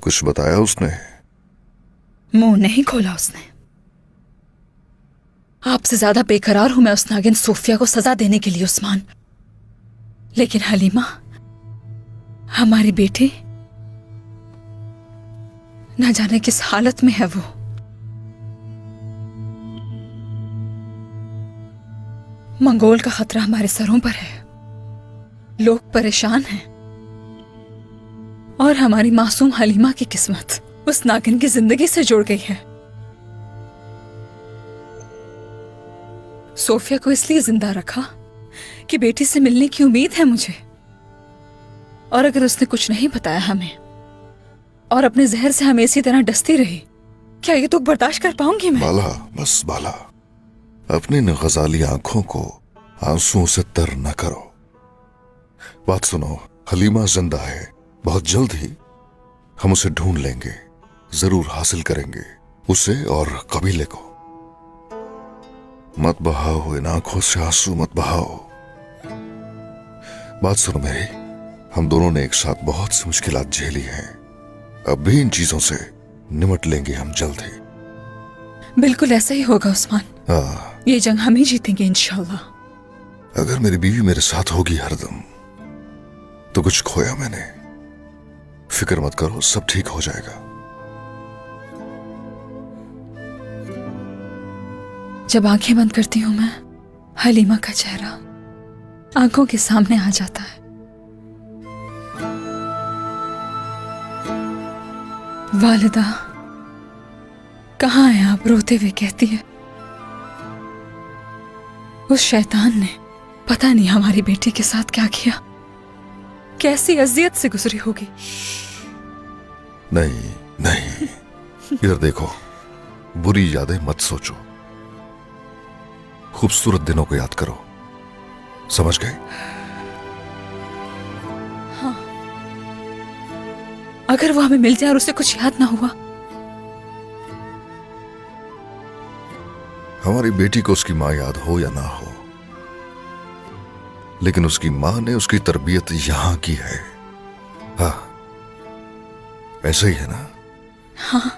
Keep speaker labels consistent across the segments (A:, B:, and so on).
A: कुछ बताया उसने?
B: मुंह नहीं खोला उसने। आपसे ज्यादा बेकरार हूं मैं उस नागिन सोफिया को सजा देने के लिए उस्मान। लेकिन हलीमा, हमारी बेटी न जाने किस हालत में है वो। मंगोल का खतरा हमारे सरों पर है, लोग परेशान हैं और हमारी मासूम हलीमा की किस्मत उस नागिन की जिंदगी से जुड़ गई है। सोफिया को इसलिए जिंदा रखा कि बेटी से मिलने की उम्मीद है मुझे, और अगर उसने कुछ नहीं बताया हमें और अपने जहर से हमें इसी तरह डसती रही, क्या ये दुख बर्दाश्त कर पाऊंगी मैं?
A: बाला, बस बाला, अपनी इन गजाली आंखों को आंसुओं से तर न करो। बात सुनो, हलीमा जिंदा है, बहुत जल्द ही हम उसे ढूंढ लेंगे, जरूर हासिल करेंगे उसे और कबीले को। मत बहाओ इन आंखों से आंसू, मत बहाओ। बात सुनो मेरी, हम दोनों ने एक साथ बहुत सी मुश्किलात झेली हैं, अब भी इन चीजों से निमट लेंगे हम जल्द ही।
B: बिल्कुल ऐसा ही होगा उस्मान, ये जंग हम ही जीतेंगे इंशाल्लाह।
A: अगर मेरी बीवी मेरे साथ होगी हरदम तो कुछ खोया मैंने। फिक्र मत करो, सब ठीक हो जाएगा।
B: जब आंखें बंद करती हूं मैं, हलीमा का चेहरा आंखों के सामने आ जाता है। वालिदा, कहाँ हैं आप? रोते हुए कहती है, उस शैतान ने पता नहीं हमारी बेटी के साथ क्या किया, कैसी अजियत से गुजरी होगी।
A: नहीं नहीं, इधर देखो, बुरी यादें मत सोचो, खूबसूरत दिनों को याद करो, समझ गए?
B: हाँ, अगर वो हमें मिल जाए और उसे कुछ याद ना हुआ?
A: हमारी बेटी को उसकी माँ याद हो या ना हो, लेकिन उसकी माँ ने उसकी तरबियत यहां की है। हाँ, ऐसा ही है ना?
B: हाँ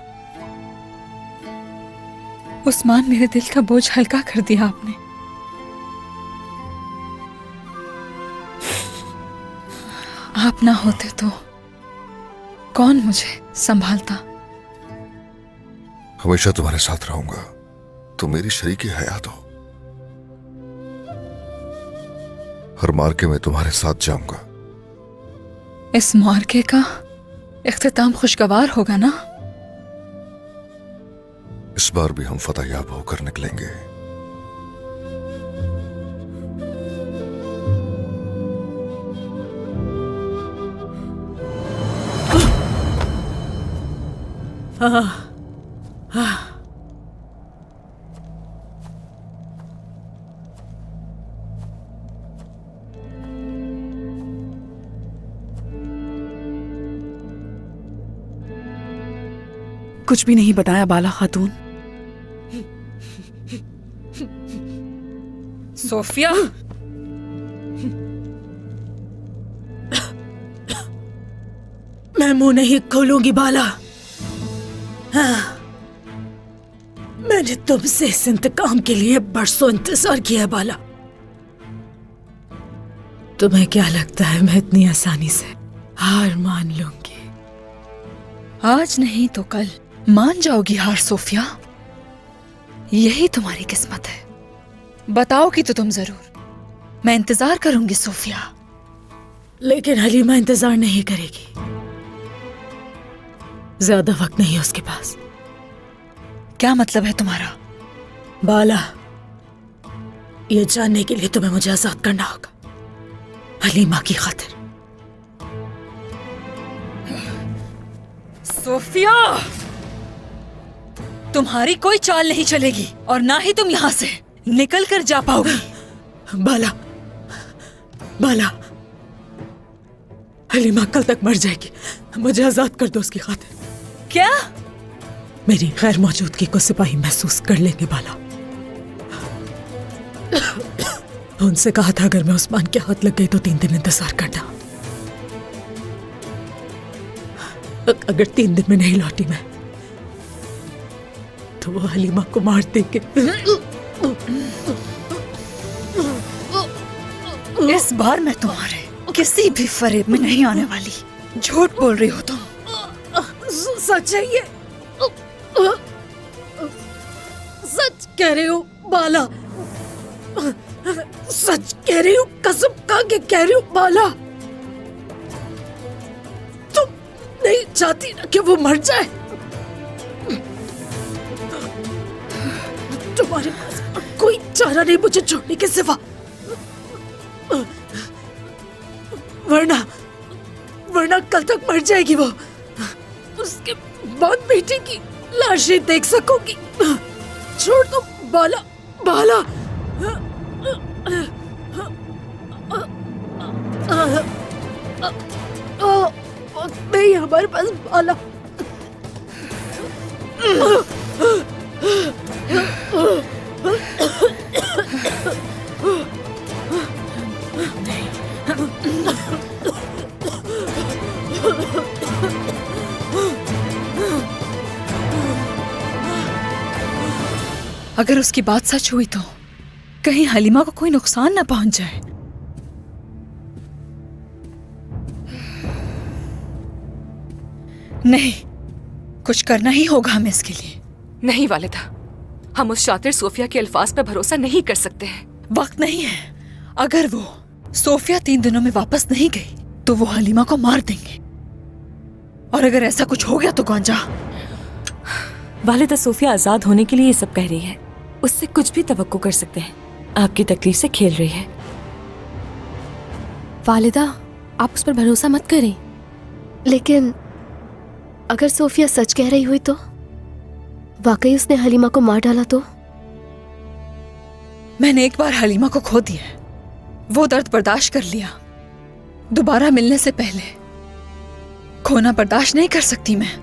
B: उस्मान, मेरे दिल का बोझ हल्का कर दिया आपने। आप ना होते तो कौन मुझे संभालता?
A: हमेशा तुम्हारे साथ रहूंगा, तुम मेरी शरीके हयात हो। हर मार्के में तुम्हारे साथ जाऊंगा।
B: इस मार्के का इख्तिताम खुशगवार होगा ना?
A: इस बार भी हम फतहयाब होकर निकलेंगे।
C: कुछ भी नहीं बताया बाला खातून।
B: सोफिया,
D: मैं मुंह नहीं खोलूंगी बाला। हाँ, मैंने तुमसे इस इंतकाम के लिए बरसों इंतजार किया है बाला। तुम्हें क्या लगता है मैं इतनी आसानी से हार मान लूंगी?
B: आज नहीं तो कल मान जाओगी हार सोफिया, यही तुम्हारी किस्मत है। बताओगी तो तुम जरूर, मैं इंतजार करूंगी सोफिया।
D: लेकिन हलीमा इंतजार नहीं करेगी, ज्यादा वक्त नहीं है उसके पास।
B: क्या मतलब है तुम्हारा?
D: बाला, ये जानने के लिए तुम्हें मुझे आजाद करना होगा, हलीमा की खातिर।
B: सोफिया, तुम्हारी कोई चाल नहीं चलेगी और ना ही तुम यहां से निकल कर जा पाओगी।
D: बाला, बाला, हलीमा कल तक मर जाएगी, मुझे आजाद कर दो उसकी खातिर।
B: क्या?
D: मेरी गैर मौजूदगी को सिपाही महसूस कर लेंगे बाला। उनसे कहा था अगर मैं उस्मान के हाथ लग गई तो 3 दिन इंतजार करना। अगर 3 दिन में नहीं लौटी मैं, तो वो हलीमा को मार देंगे।
B: इस बार मैं तुम्हारे किसी भी फरेब में नहीं आने वाली। झूठ बोल रही हो तुम।
D: सच है ये, सच कह रही हूँ बाला, सच कह रही हूँ, कसम खा के कह रही हूँ बाला। तुम नहीं चाहती ना कि वो मर जाए? तुम्हारे पास कोई चारा नहीं मुझे छोड़ने के सिवा, वरना कल तक मर जाएगी वो। उसके बाद बेटी की लाशें देख सकोगी। छोड़ दो बाला, बाला। नहीं हमारे पास बाला।
B: अगर उसकी बात सच हुई तो कहीं हलीमा को कोई नुकसान ना पहुंच जाए। नहीं, कुछ करना ही होगा हमें इसके लिए।
E: नहीं वालिदा, हम उस शातिर सोफिया के अल्फाज पर भरोसा नहीं कर सकते हैं।
B: वक्त नहीं है। अगर वो सोफिया 3 दिनों में वापस नहीं गई तो वो हलीमा को मार देंगे, और अगर ऐसा कुछ हो गया तो गौंजा।
E: वालिदा, सोफिया आजाद होने के लिए ये सब कह रही है। उससे कुछ भी तवक्को कर सकते हैं। आपकी तकलीफ से खेल रही है।
F: वालिदा, आप उस पर भरोसा मत करें। लेकिन अगर सोफिया सच कह रही हुई तो, वाकई उसने हलीमा को मार डाला तो?
B: मैंने एक बार हलीमा को खो दिया है। वो दर्द बर्दाश्त कर लिया। दोबारा मिलने से पहले खोना बर्दाश्त नहीं कर सकती मैं।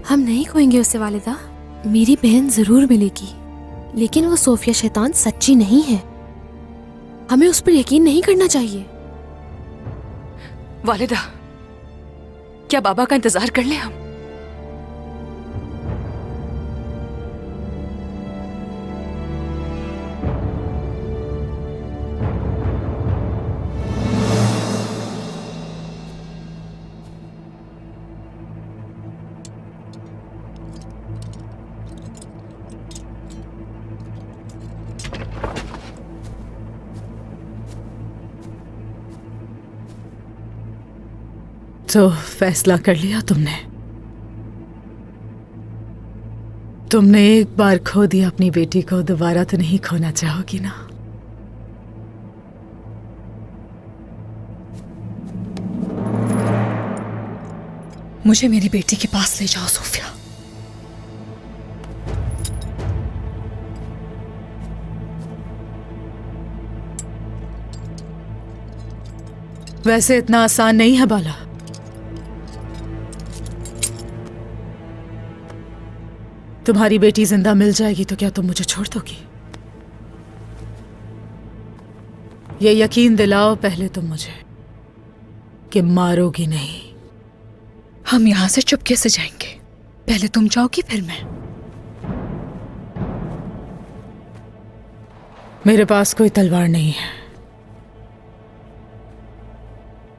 F: हम नहीं खोएंगे उसे वालिदा। मेरी बहन जरूर मिलेगी, लेकिन वो सोफिया शैतान सच्ची नहीं है। हमें उस पर यकीन नहीं करना चाहिए।
E: वालिदा, क्या बाबा का इंतजार कर लें हम?
D: तो फैसला कर लिया तुमने? तुमने एक बार खो दिया अपनी बेटी को, दोबारा तो नहीं खोना चाहोगी ना?
B: मुझे मेरी बेटी के पास ले जाओ सोफिया।
D: वैसे इतना आसान नहीं है बाला। तुम्हारी बेटी जिंदा मिल जाएगी तो क्या तुम मुझे छोड़ दोगी? ये यकीन दिलाओ पहले तुम मुझे कि मारोगी नहीं।
B: हम यहां से चुपके से जाएंगे। पहले तुम जाओगी फिर मैं।
D: मेरे पास कोई तलवार नहीं है,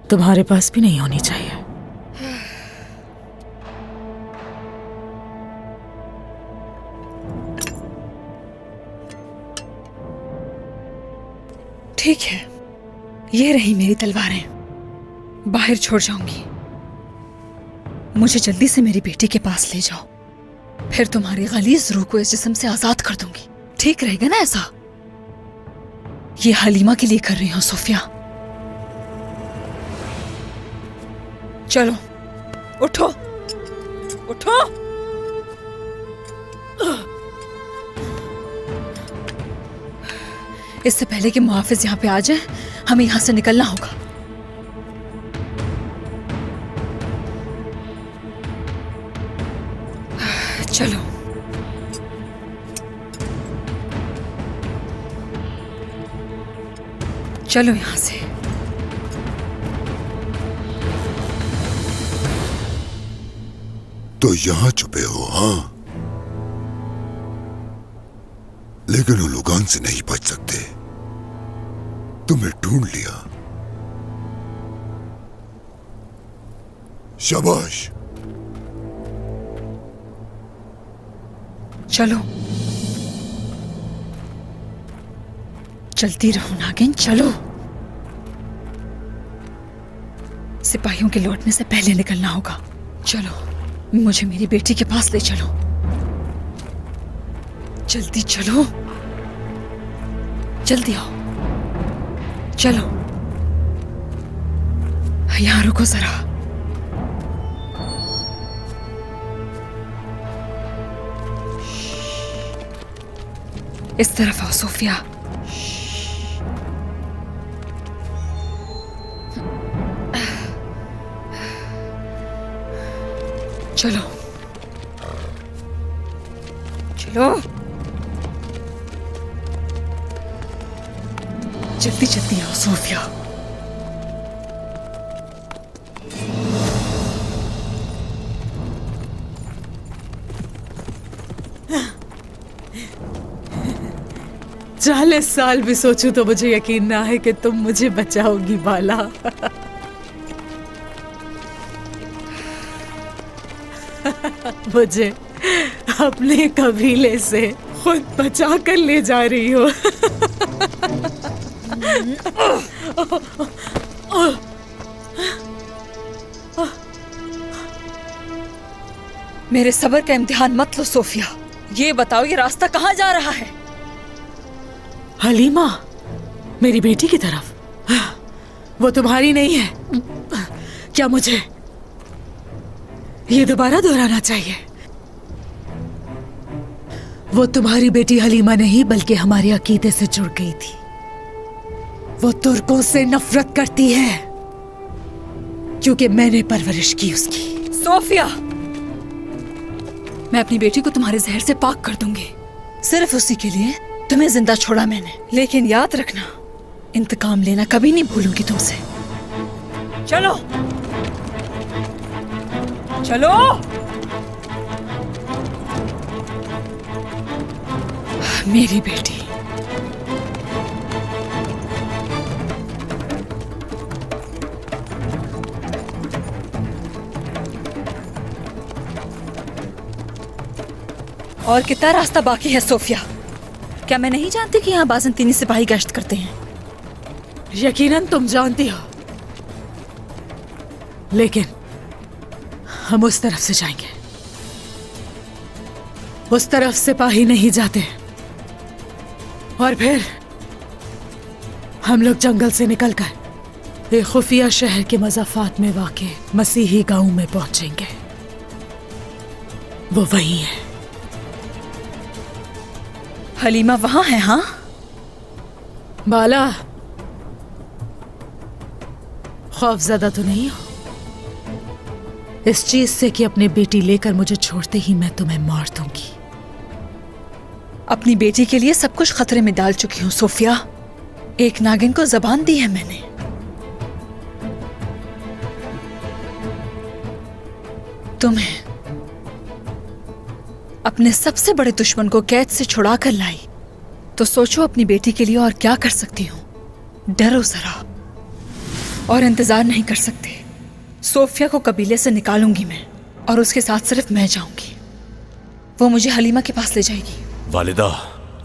D: तुम्हारे पास भी नहीं होनी चाहिए।
B: ठीक है, ये रही मेरी तलवारें। बाहर छोड़ जाऊंगी। मुझे जल्दी से मेरी बेटी के पास ले जाओ, फिर तुम्हारी गलीज रूह को इस जिस्म से आजाद कर दूंगी। ठीक रहेगा ना ऐसा? ये हलीमा के लिए कर रही हूं सोफिया। चलो उठो, उठो। इससे पहले कि मुहाफिज यहां पे आ जाए, हमें यहां से निकलना होगा। चलो। चलो यहां से।
G: तो यहां छुपे हो, हाँ? लेकिन वो लुगान से नहीं बच सकते। तुम्हें ढूंढ लिया। शाबाश।
B: चलो, चलती रहो नागिन, चलो। सिपाहियों के लौटने से पहले निकलना होगा। चलो, मुझे मेरी बेटी के पास ले चलो। जल्दी चलो, जल्दी आओ। चलो, यहां रुको जरा। इस तरफ आओ सोफिया। चलो, चलो, जल्दी जल्दी आओ सोफिया।
D: चालीस साल भी सोचूं तो मुझे यकीन ना है कि तुम मुझे बचाओगी बाला। मुझे अपने कबीले से खुद बचा कर ले जा रही हो।
B: मेरे सब्र का इम्तिहान मत लो सोफिया। ये बताओ, ये रास्ता कहाँ जा रहा है?
D: हलीमा, मेरी बेटी की तरफ। वो तुम्हारी नहीं है। क्या मुझे ये दोबारा दोहराना चाहिए? वो तुम्हारी बेटी हलीमा नहीं बल्कि हमारे अकीदे से जुड़ गई थी। वो तुर्कों से नफरत करती है क्योंकि मैंने परवरिश की उसकी।
B: सोफिया, मैं अपनी बेटी को तुम्हारे जहर से पाक कर दूंगी। सिर्फ उसी के लिए तुम्हें जिंदा छोड़ा मैंने। लेकिन याद रखना, इंतकाम लेना कभी नहीं भूलूंगी तुमसे। चलो, चलो। मेरी बेटी। और कितना रास्ता बाकी है सोफिया? क्या मैं नहीं जानती कि यहाँ बाज़ंतीनी सिपाही गश्त करते हैं?
D: यकीनन तुम जानती हो, लेकिन हम उस तरफ से जाएंगे। उस तरफ सिपाही नहीं जाते। और फिर हम लोग जंगल से निकलकर एक खुफिया शहर के मज़ाफ़ात में वाक़े मसीही गांव में पहुंचेंगे। वो वही है।
B: हलीमा वहां है? हाँ
D: बाला, खौफज़दा तो नहीं हो इस चीज से कि अपनी बेटी लेकर मुझे छोड़ते ही मैं तुम्हें मार दूंगी?
B: अपनी बेटी के लिए सब कुछ खतरे में डाल चुकी हूँ सोफिया। एक नागिन को जबान दी है मैंने। तुम्हें अपने सबसे बड़े दुश्मन को कैद से छुड़ा कर लाई, तो सोचो अपनी बेटी के लिए और क्या कर सकती हूँ। डरो जरा, और इंतजार नहीं कर सकते। सोफिया को कबीले से निकालूंगी मैं, और उसके साथ सिर्फ मैं जाऊंगी। वो मुझे हलीमा के पास ले जाएगी।
H: वालिदा,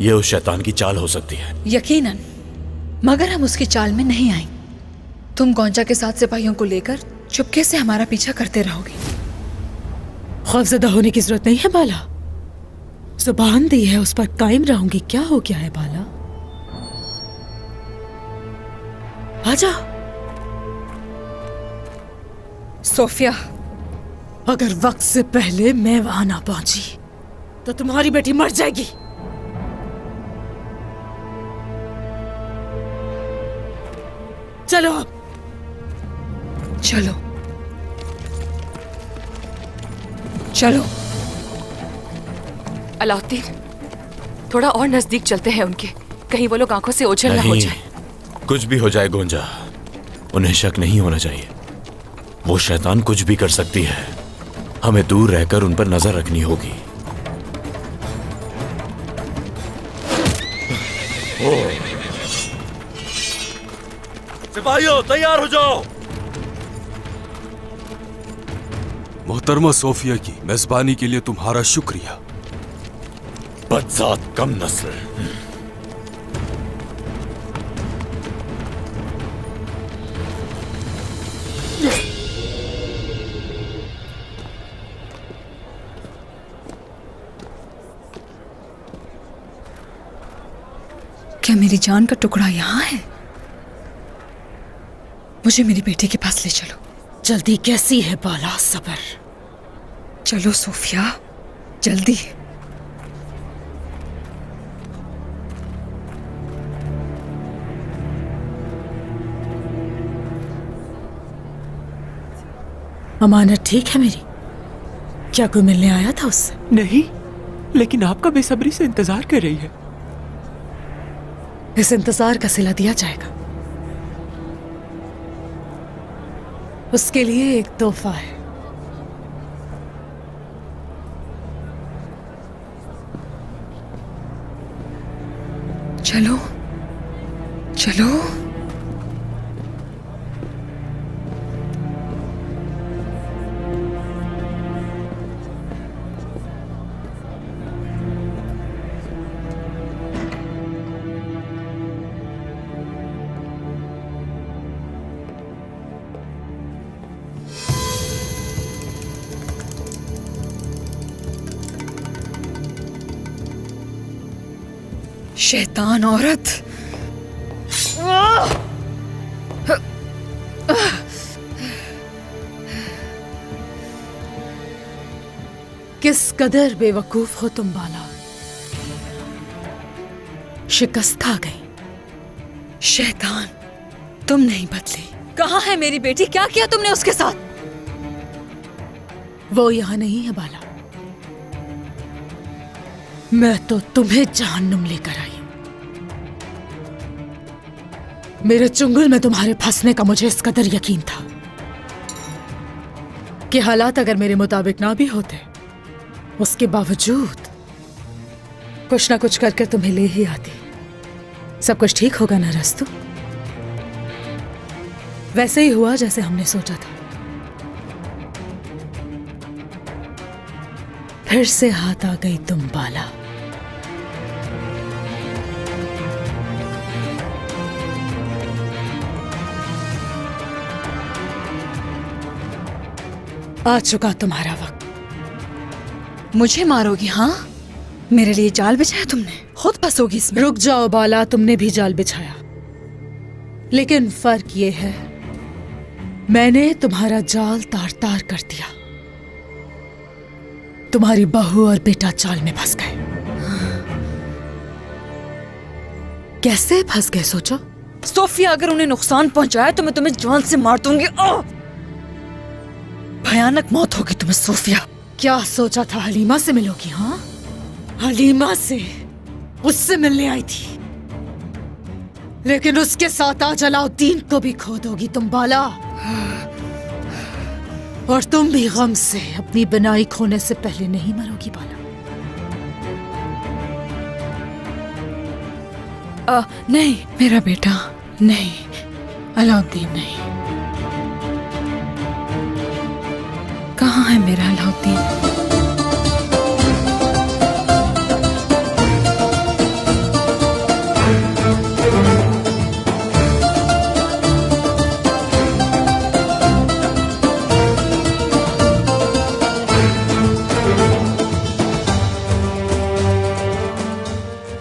H: ये उस शैतान की चाल हो सकती है।
B: यकीनन, मगर हम उसकी चाल में नहीं आएंगे। तुम गौंजा के साथ सिपाहियों को लेकर चुपके से हमारा पीछा करते रहोगे।
D: खौफज़दा होने की जरूरत नहीं है बाला। जुबान दी है, उस पर कायम रहूंगी। क्या हो गया है बाला? आजा।
B: सोफिया,
D: अगर वक्त से पहले मैं वहां ना पहुंची तो तुम्हारी बेटी मर जाएगी। चलो अब।
B: चलो, चलो।
E: अलाउद्दीन, थोड़ा और नजदीक चलते हैं उनके, कहीं वो लोग आंखों से ओझल ना हो
H: नहीं,
E: जाए।
H: कुछ भी हो जाए गोंजा, उन्हें शक नहीं होना चाहिए। वो शैतान कुछ भी कर सकती है। हमें दूर रहकर उन पर नजर रखनी होगी। सिपाहियों तैयार हो जाओ।
I: मोहतरमा सोफिया की मेजबानी के लिए तुम्हारा शुक्रिया।
H: बदजात कम नस्ल।
B: क्या मेरी जान का टुकड़ा यहाँ है? मुझे मेरी बेटी के पास ले चलो।
D: जल्दी कैसी है बाला, सबर।
B: चलो सोफिया, जल्दी।
D: अमानत ठीक है मेरी? क्या कोई मिलने आया था उससे?
J: नहीं, लेकिन आपका बेसब्री से इंतजार कर रही है।
D: इस इंतजार का सिला दिया जाएगा। उसके लिए एक तोहफा है।
B: चलो चलो। शैतान औरत।
D: किस कदर बेवकूफ हो तुम बाला। शिकस्त खा गई।
B: शैतान, तुम नहीं बदली। कहाँ है मेरी बेटी? क्या किया तुमने उसके साथ?
D: वो यहां नहीं है बाला। मैं तो तुम्हें जहन्नुम लेकर आई हूं। मेरे चुंगल में तुम्हारे फंसने का मुझे इस कदर यकीन था कि हालात अगर मेरे मुताबिक ना भी होते, उसके बावजूद कुछ ना कुछ करके तुम्हें ले ही आती। सब कुछ ठीक होगा ना रस्तु? वैसे ही हुआ जैसे हमने सोचा था। फिर से हाथ आ गई तुम बाला। आ चुका तुम्हारा वक्त।
B: मुझे मारोगी? हाँ, मेरे लिए जाल बिछाया तुमने, खुद फंसोगी इसमें।
D: रुक जाओ बाला, तुमने भी जाल बिछाया, लेकिन फर्क ये है मैंने तुम्हारा जाल तार तार कर दिया। तुम्हारी बहू और बेटा जाल में फंस गए। कैसे फंस गए सोचो।
B: सोफिया, अगर उन्हें नुकसान पहुंचाया तो मैं तुम्हें जान से मार दूंगी। भयानक मौत होगी तुम्हें सोफिया।
D: क्या सोचा था हलीमा से मिलोगी? हाँ, हलीमा से, उससे मिलने आई थी, लेकिन उसके साथ आज अलाउद्दीन को भी खो दोगी तुम बाला। और तुम भी गम से अपनी बनाई खोने से पहले नहीं मरोगी बाला।
B: नहीं मेरा बेटा, नहीं अलाउद्दीन नहीं। कहाँ है मेरा अलाउद्दीन?